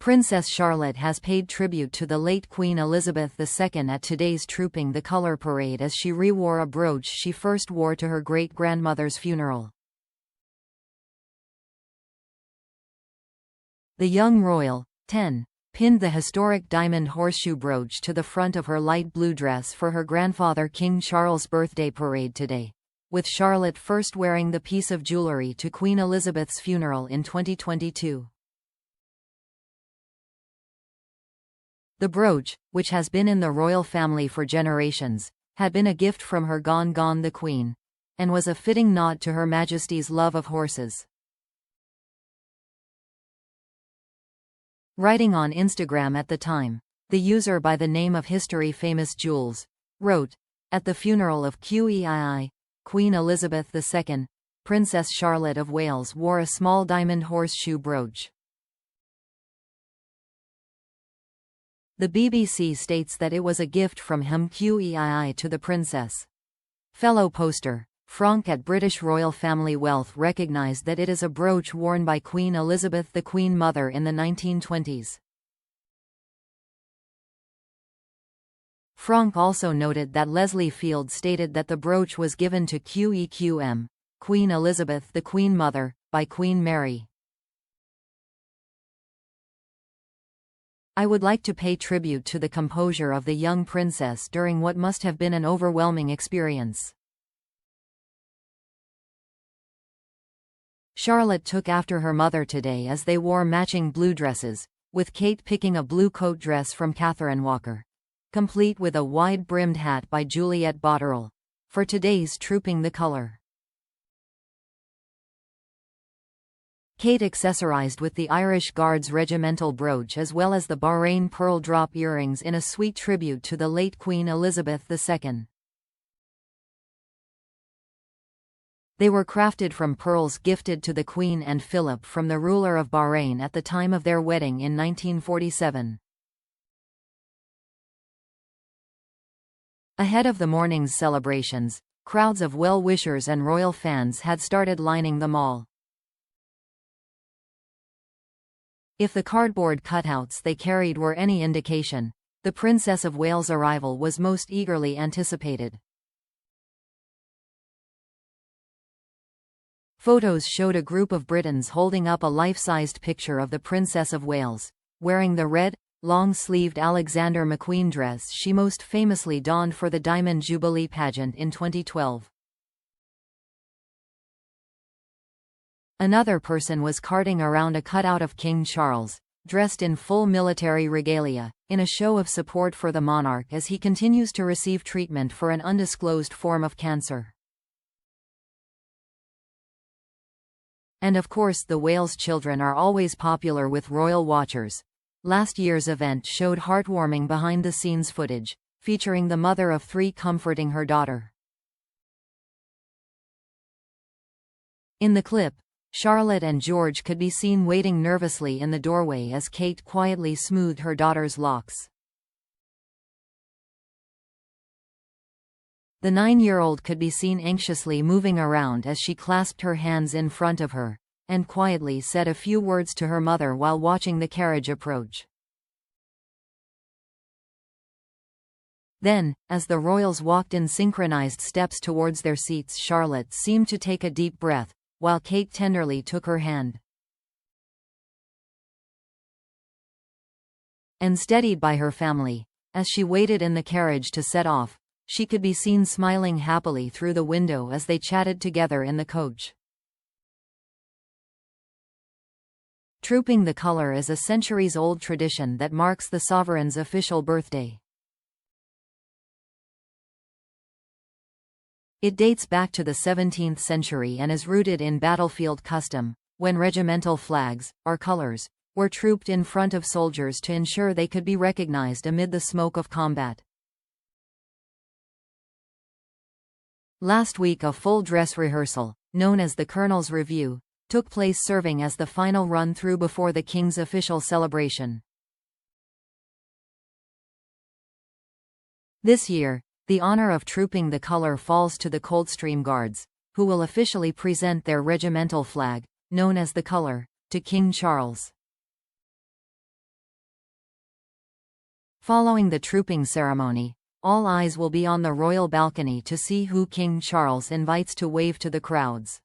Princess Charlotte has paid tribute to the late Queen Elizabeth II at today's Trooping the Colour parade as she re-wore a brooch she first wore to her great-grandmother's funeral. The young royal, 10, pinned the historic diamond horseshoe brooch to the front of her light blue dress for her grandfather King Charles' birthday parade today, with Charlotte first wearing the piece of jewellery to Queen Elizabeth's funeral in 2022. The brooch, which has been in the royal family for generations, had been a gift from her gone the Queen, and was a fitting nod to Her Majesty's love of horses. Writing on Instagram at the time, the user by the name of History Famous Jules wrote, "At the funeral of Queen Elizabeth II, Princess Charlotte of Wales wore a small diamond horseshoe brooch." The BBC states that it was a gift from Queen to the princess. Fellow poster, Frank at British Royal Family Wealth recognised that it is a brooch worn by Queen Elizabeth, the Queen Mother, in the 1920s. Frank also noted that Leslie Field stated that the brooch was given to Queen Elizabeth, the Queen Mother, by Queen Mary. "I would like to pay tribute to the composure of the young princess during what must have been an overwhelming experience. Charlotte took after her mother today as they wore matching blue dresses, with Kate picking a blue coat dress from Catherine Walker, complete with a wide-brimmed hat by Juliet Botterill, for today's Trooping the Colour. Kate accessorized with the Irish Guards regimental brooch as well as the Bahrain pearl drop earrings in a sweet tribute to the late Queen Elizabeth II. They were crafted from pearls gifted to the Queen and Philip from the ruler of Bahrain at the time of their wedding in 1947. Ahead of the morning's celebrations, crowds of well-wishers and royal fans had started lining the mall. If the cardboard cutouts they carried were any indication, the Princess of Wales' arrival was most eagerly anticipated. Photos showed a group of Britons holding up a life-sized picture of the Princess of Wales, wearing the red, long-sleeved Alexander McQueen dress she most famously donned for the Diamond Jubilee pageant in 2012. Another person was carting around a cutout of King Charles, dressed in full military regalia, in a show of support for the monarch as he continues to receive treatment for an undisclosed form of cancer. And of course the Wales children are always popular with royal watchers. Last year's event showed heartwarming behind-the-scenes footage, featuring the mother of three comforting her daughter. In the clip, Charlotte and George could be seen waiting nervously in the doorway as Kate quietly smoothed her daughter's locks. The 9-year-old could be seen anxiously moving around as she clasped her hands in front of her, and quietly said a few words to her mother while watching the carriage approach. Then, as the royals walked in synchronized steps towards their seats, Charlotte seemed to take a deep breath, while Kate tenderly took her hand. And steadied by her family, as she waited in the carriage to set off, she could be seen smiling happily through the window as they chatted together in the coach. Trooping the Colour is a centuries-old tradition that marks the sovereign's official birthday. It dates back to the 17th century and is rooted in battlefield custom, when regimental flags, or colours, were trooped in front of soldiers to ensure they could be recognized amid the smoke of combat. Last week a full dress rehearsal, known as the Colonel's Review, took place, serving as the final run-through before the King's official celebration. This year, the honor of trooping the colour falls to the Coldstream Guards, who will officially present their regimental flag, known as the colour, to King Charles. Following the trooping ceremony, all eyes will be on the royal balcony to see who King Charles invites to wave to the crowds.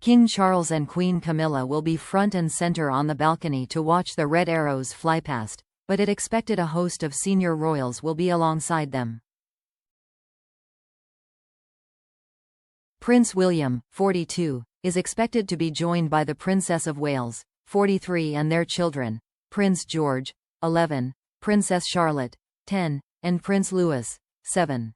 King Charles and Queen Camilla will be front and center on the balcony to watch the red arrows fly past, but it expected a host of senior royals will be alongside them. Prince William, 42, is expected to be joined by the Princess of Wales, 43, and their children, Prince George, 11, Princess Charlotte, 10, and Prince Louis, 7.